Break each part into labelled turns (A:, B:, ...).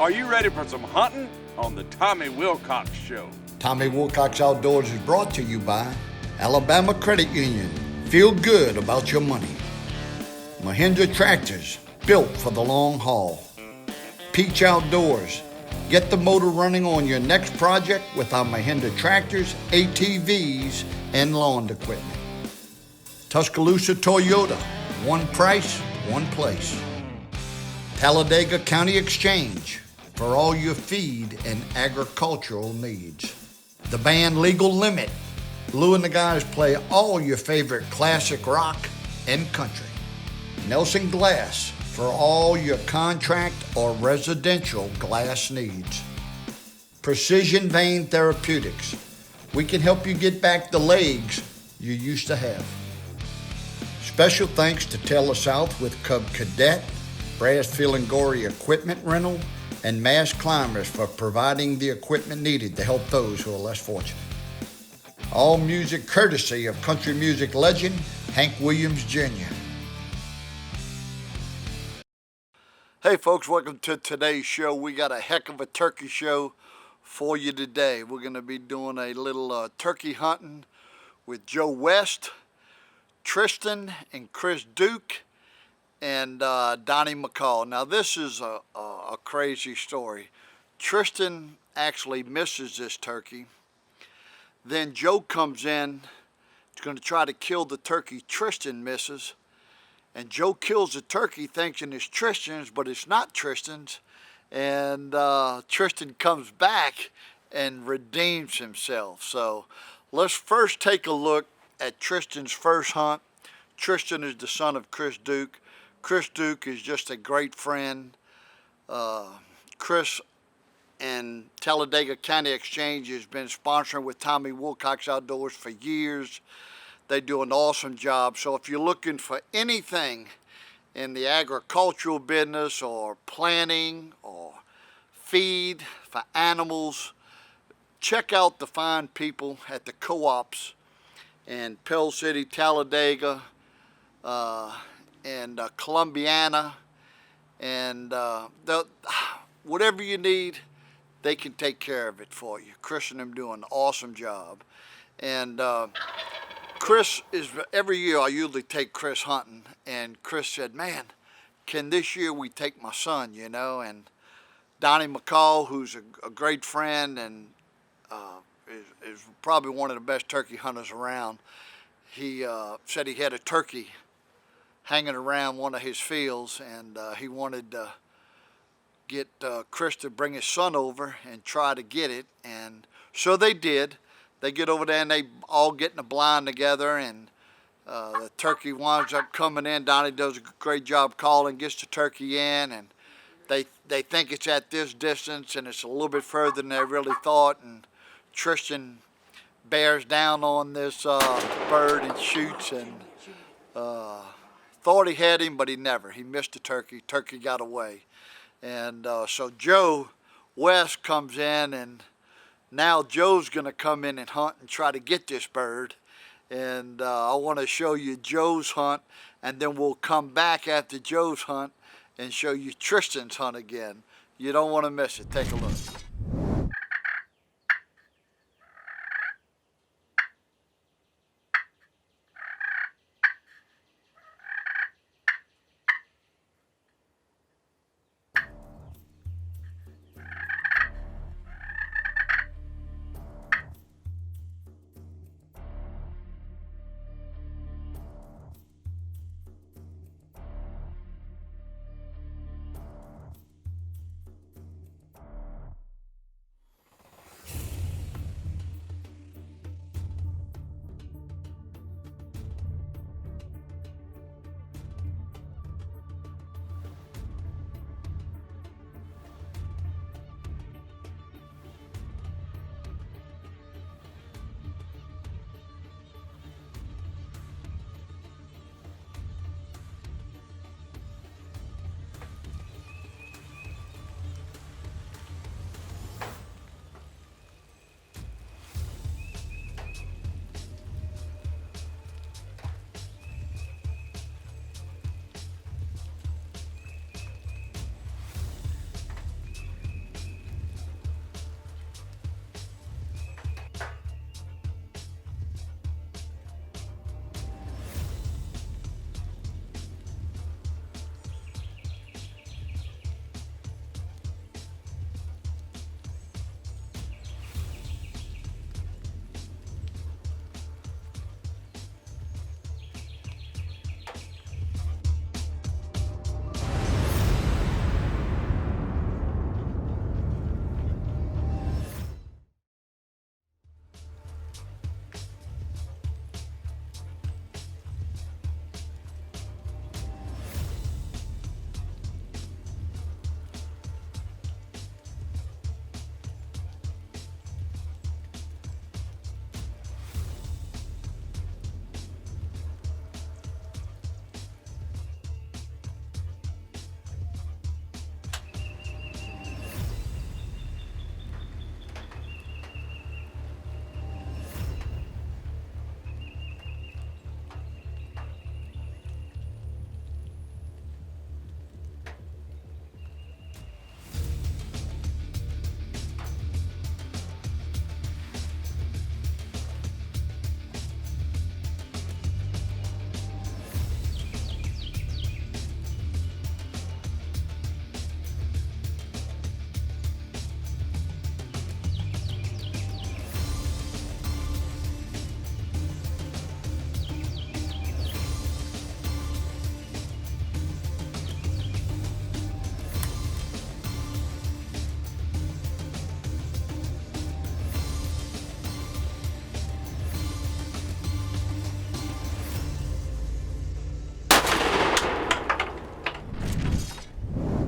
A: Are you ready for some hunting on the Tommy Wilcox Show?
B: Tommy Wilcox Outdoors is brought to you by Alabama Credit Union. Feel good about your money. Mahindra Tractors, built for the long haul. Peach Outdoors. Get the motor running on your next project with our Mahindra tractors, ATVs, and lawn equipment. Tuscaloosa Toyota. One price, one place. Talladega County Exchange. For all your feed and agricultural needs. The band Legal Limit. Lou and the guys play all your favorite classic rock and country. Nelson Glass. For all your contract or residential glass needs. Precision Vein Therapeutics. We can help you get back the legs you used to have. Special thanks to Taylor South with Cub Cadet, Brassfield and Gorey Equipment Rental, and Mass Climbers for providing the equipment needed to help those who are less fortunate. All music courtesy of country music legend Hank Williams Jr. Hey folks, welcome to today's show. We got a heck of a turkey show for you today. We're going to be doing a little turkey hunting with Joe West, Triston, and Chris Duke, and Donnie McCall. Now this is a crazy story. Triston actually misses this turkey. Then Joe comes in, he's going to try to kill the turkey Triston misses. And Joe kills the turkey thinking it's Triston's, but it's not Triston's. And Triston comes back and redeems himself. So let's first take a look at Triston's first hunt. Triston is the son of Chris Duke. Chris Duke is just a great friend. Chris and Talladega County Exchange has been sponsoring with Tommy Wilcox Outdoors for years. They do an awesome job. So if you're looking for anything in the agricultural business or planting or feed for animals, check out the fine people at the co-ops in Pell City, Talladega, and Columbiana, and whatever you need, they can take care of it for you. Chris and them do an awesome job. And Chris is, every year I usually take Chris hunting, and Chris said, man, can this year we take my son, you know? And Donnie McCall, who's a great friend and is probably one of the best turkey hunters around, he said he had a turkey hanging around one of his fields, and he wanted to get Chris to bring his son over and try to get it, and so they did. They get over there and they all get in a blind together, and the turkey winds up coming in. Donnie does a great job calling, gets the turkey in, and they think it's at this distance, and it's a little bit further than they really thought, and Triston bears down on this bird and shoots, and thought he had him, but he never. He missed the turkey. Turkey got away. And so Joe West comes in, and now Joe's going to come in and hunt and try to get this bird. And I want to show you Joe's hunt, and then we'll come back after Joe's hunt and show you Triston's hunt again. You don't want to miss it. Take a look.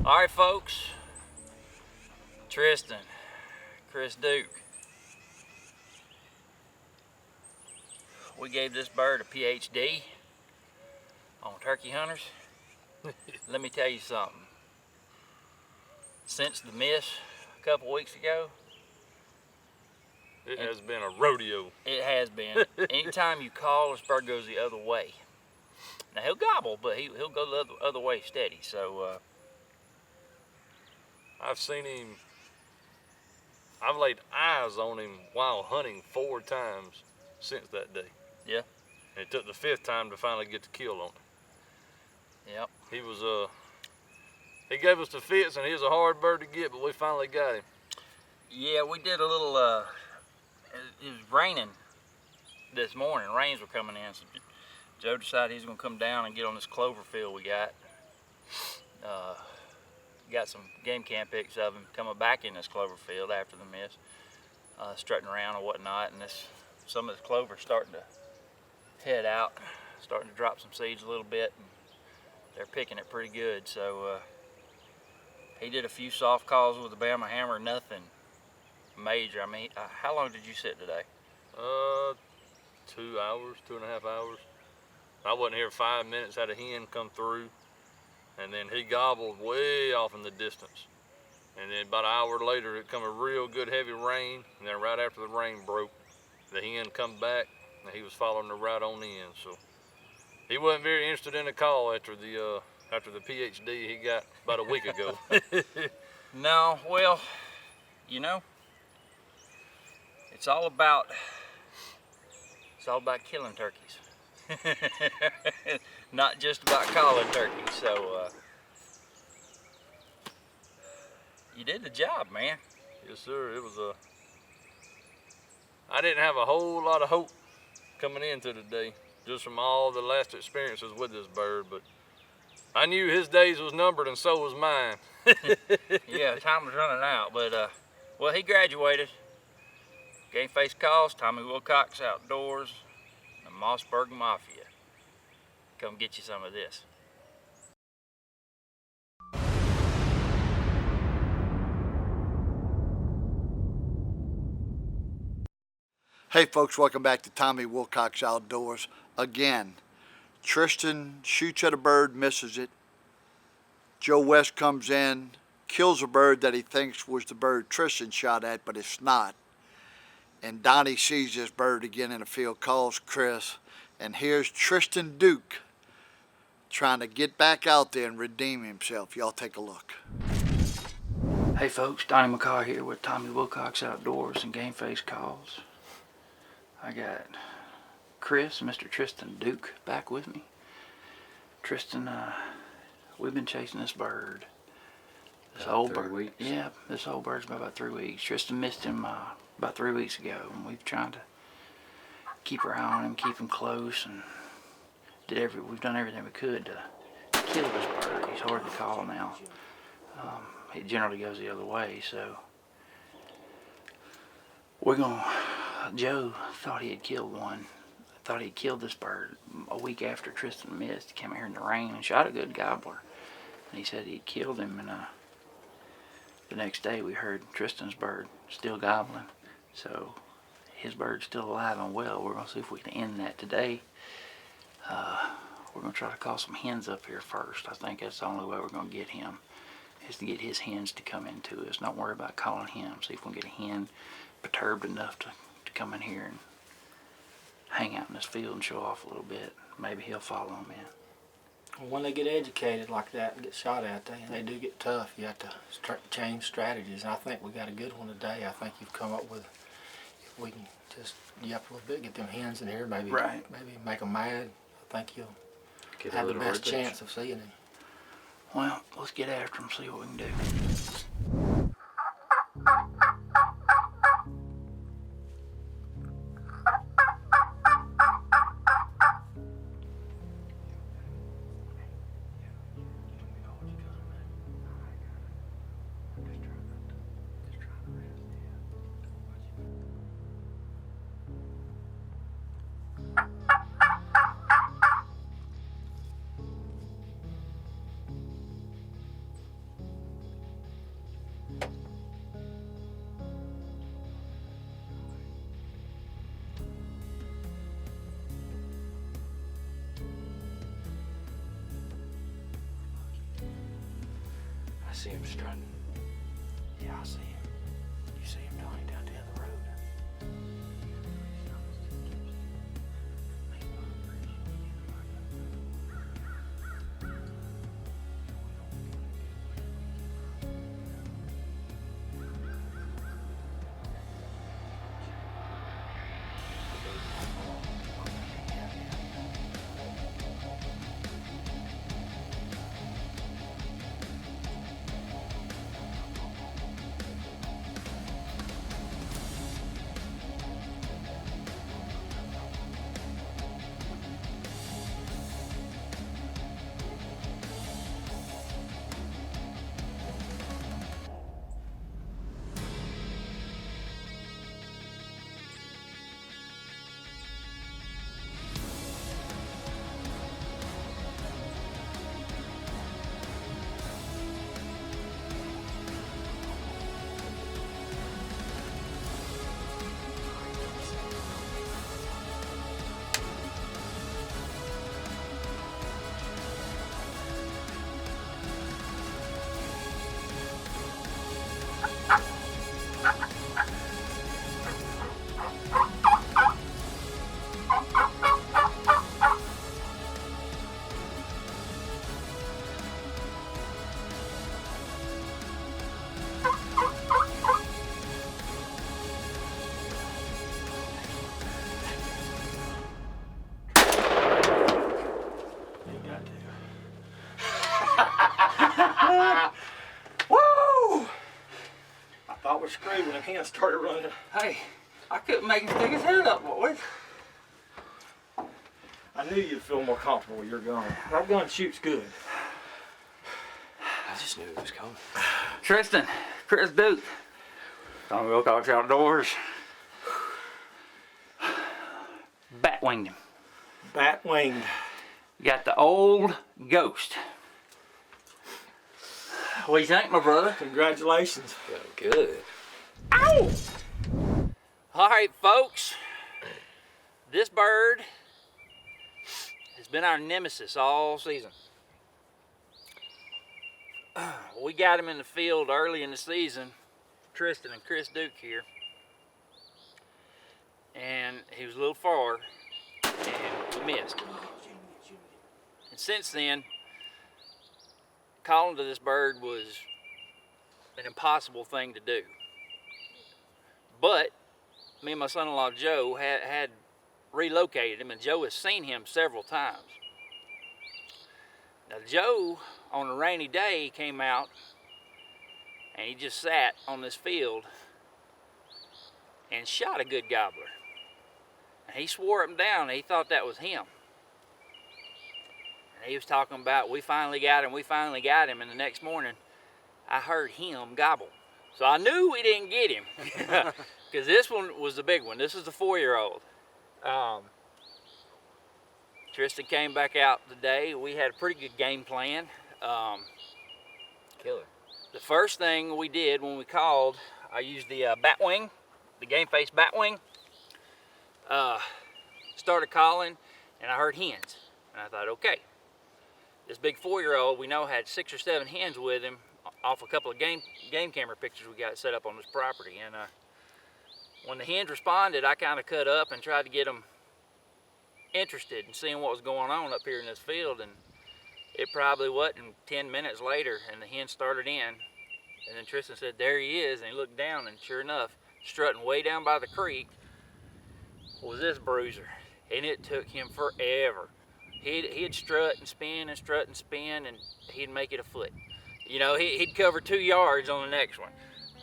C: All right, folks. Triston, Chris Duke. We gave this bird a PhD on turkey hunters. Let me tell you something. Since the miss a couple weeks ago,
D: it has been a rodeo.
C: It has been. Anytime you call, this bird goes the other way. Now he'll gobble, but he'll go the other way steady. So
D: I've seen him. I've laid eyes on him while hunting 4 times since that day.
C: Yeah.
D: And it took the 5th time to finally get the kill on him.
C: Yep.
D: He was he gave us the fits, and he was a hard bird to get, but we finally got him.
C: Yeah, we did a little. It was raining this morning. Rains were coming in, so Joe decided he's gonna come down and get on this clover field we got. Got some game cam pics of him coming back in this clover field after the miss, strutting around or whatnot, and some of this clover's starting to head out, starting to drop some seeds a little bit, and they're picking it pretty good. So he did a few soft calls with the Bama hammer, nothing major. I mean, how long did you sit today?
D: 2 hours, 2.5 hours. I wasn't here 5 minutes, had a hen come through, and then he gobbled way off in the distance. And then about an hour later, it come a real good heavy rain, and then right after the rain broke, the hen come back, and he was following her right on in. So he wasn't very interested in the call after the PhD he got about a week ago.
C: No, well, you know, it's all about killing turkeys. Not just about calling turkeys. So you did the job, man.
D: Yes, sir. It was I didn't have a whole lot of hope coming into today, just from all the last experiences with this bird, but I knew his days was numbered, and so was mine.
C: Yeah, time was running out, but well, he graduated. Game Face Calls, Tommy Wilcox Outdoors, the Mossberg Mafia. Come get you some of this.
B: Hey folks, welcome back to Tommy Wilcox Outdoors. Again, Triston shoots at a bird, misses it. Joe West comes in, kills a bird that he thinks was the bird Triston shot at, but it's not. And Donnie sees this bird again in the field, calls Chris, and here's Triston Duke trying to get back out there and redeem himself. Y'all take a look.
C: Hey folks, Donnie McCaw here with Tommy Wilcox Outdoors and Game Face Calls. I got Chris and Mr. Triston Duke back with me. Triston, we've been chasing this bird. This old bird.
E: 3 weeks?
C: Yeah, this old bird's been about 3 weeks. Triston missed him about 3 weeks ago, and we've tried to keep our eye on him, keep him close, and we've done everything we could to kill this bird. He's hard to call now. He generally goes the other way, so Joe thought he had killed one. Thought he killed this bird a week after Triston missed. He came here in the rain and shot a good gobbler. And he said he killed him, and the next day we heard Triston's bird still gobbling. So his bird's still alive and well. We're gonna see if we can end that today. We're gonna try to call some hens up here first. I think that's the only way we're gonna get him, is to get his hens to come into us. Don't worry about calling him. See if we can get a hen perturbed enough to come in here and hang out in this field and show off a little bit. Maybe he'll follow him in.
E: When they get educated like that and get shot at, they do get tough. You have to change strategies. And I think we got a good one today. I think you've come up with, if we can just yap a little bit, get them hens in here, maybe make them mad, I think you'll have the best chance of seeing him.
C: Well, let's get after him, see what we can do.
F: see him strutting.
C: Yeah, I see him. You see him, Tony, down the other road.
E: Woo! I thought we were screwed when the hands started running.
C: Hey, I couldn't make him stick his head up, boys.
E: I knew you'd feel more comfortable with your gun. That gun shoots good.
F: I just knew it was coming.
C: Triston, Chris Duke, Tommy Wilcox Outdoors. Bat-winged him.
E: Bat-winged.
C: Got the old ghost. What do you think, my brother?
E: Congratulations.
F: Yeah, good.
C: Ow! All right, folks. This bird has been our nemesis all season. We got him in the field early in the season, Triston and Chris Duke here. And he was a little far, and we missed. And since then, calling to this bird was an impossible thing to do. But me and my son-in-law Joe had relocated him, and Joe has seen him several times. Now Joe, on a rainy day, came out and he just sat on this field and shot a good gobbler. And he swore up and down he thought that was him. And he was talking about, we finally got him, and the next morning I heard him gobble. So I knew we didn't get him, because this one was the big one. This is the 4-year-old. Triston came back out today. We had a pretty good game plan.
F: Killer.
C: The first thing we did when we called, I used the batwing, the game face batwing. Started calling, and I heard hens. And I thought, okay, this big 4-year-old we know had 6 or 7 hens with him off a couple of game camera pictures we got set up on this property. And when the hens responded, I kind of cut up and tried to get them interested in seeing what was going on up here in this field. And it probably wasn't 10 minutes later, and the hens started in. And then Triston said, there he is, and he looked down, and sure enough, strutting way down by the creek was this bruiser. And it took him forever. He'd strut and spin and strut and spin, and he'd make it a foot. You know, he'd cover 2 yards on the next one.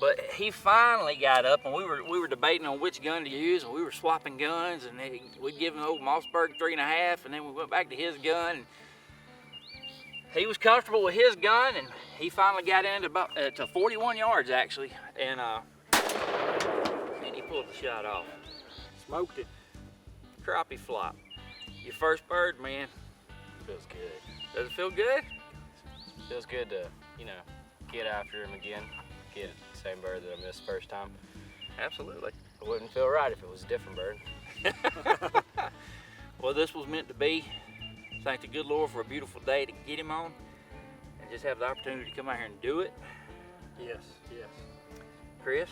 C: But he finally got up, and we were debating on which gun to use, and we were swapping guns, and we'd give him the old Mossberg 3.5, and then we went back to his gun. And he was comfortable with his gun, and he finally got into about to 41 yards actually, and he pulled the shot off. Smoked it. Crappie flop. Your first bird, man.
F: Feels good.
C: Does it feel good?
F: Feels good to, you know, get after him again. Get the same bird that I missed first time.
C: Absolutely.
F: It wouldn't feel right if it was a different bird.
C: Well, this was meant to be. Thank the good Lord for a beautiful day to get him on. and just have the opportunity to come out here and do it.
E: Yes, yes.
C: Chris,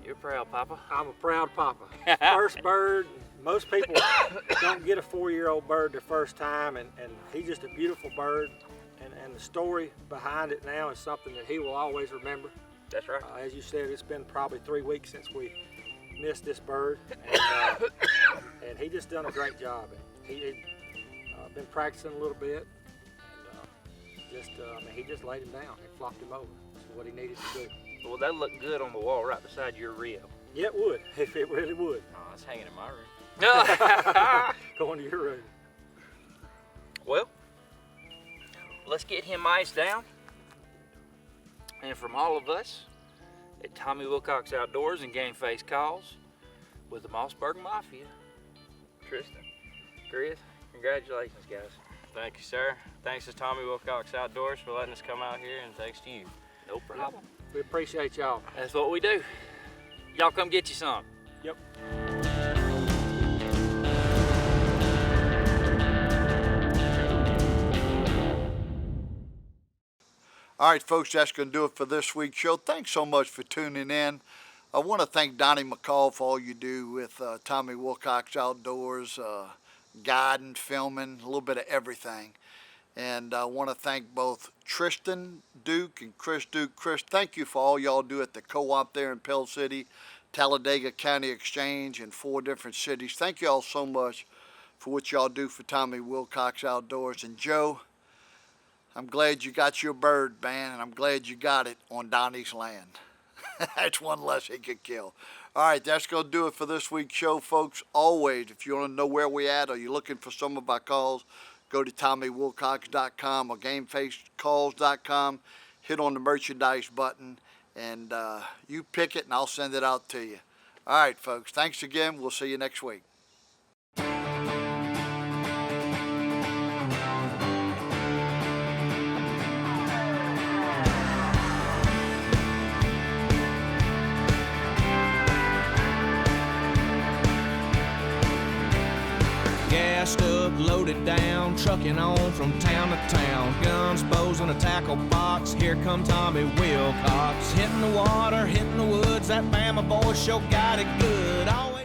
C: you're proud, Papa.
E: I'm a proud papa. First bird. Most people don't get a 4-year-old bird their first time, and he's just a beautiful bird. And the story behind it now is something that he will always remember.
C: That's right.
E: As you said, it's been probably 3 weeks since we missed this bird, and he just done a great job. He had been practicing a little bit, and I mean, he just laid him down and flopped him over. That's what he needed to do.
C: Well, that looked good on the wall right beside your reel.
E: Yeah, it would, if it really would.
F: Oh, it's hanging in my room.
E: Going to your room.
C: Well, let's get him iced down. And from all of us at Tommy Wilcox Outdoors and Game Face Calls with the Mossberg Mafia, Triston, Chris, congratulations, guys.
F: Thank you, sir. Thanks to Tommy Wilcox Outdoors for letting us come out here, and thanks to you.
C: No problem.
E: We appreciate y'all.
C: That's what we do. Y'all come get you some.
E: Yep.
B: All right, folks, that's going to do it for this week's show. Thanks so much for tuning in. I want to thank Donnie McCall for all you do with Tommy Wilcox Outdoors, guiding, filming, a little bit of everything. And I want to thank both Triston Duke and Chris Duke. Chris, thank you for all y'all do at the co-op there in Pell City, Talladega County Exchange, and 4 different cities. Thank you all so much for what y'all do for Tommy Wilcox Outdoors. And Joe, I'm glad you got your bird, man, and I'm glad you got it on Donnie's land. That's one less he could kill. All right, that's going to do it for this week's show, folks. Always, if you want to know where we at or you're looking for some of our calls, go to TommyWilcox.com or GameFaceCalls.com. Hit on the merchandise button, and you pick it, and I'll send it out to you. All right, folks, thanks again. We'll see you next week.
G: Gassed up, loaded down, trucking on from town to town. Guns, bows, and a tackle box. Here come Tommy Wilcox. Hitting the water, hitting the woods. That Bama boy sure got it good. Always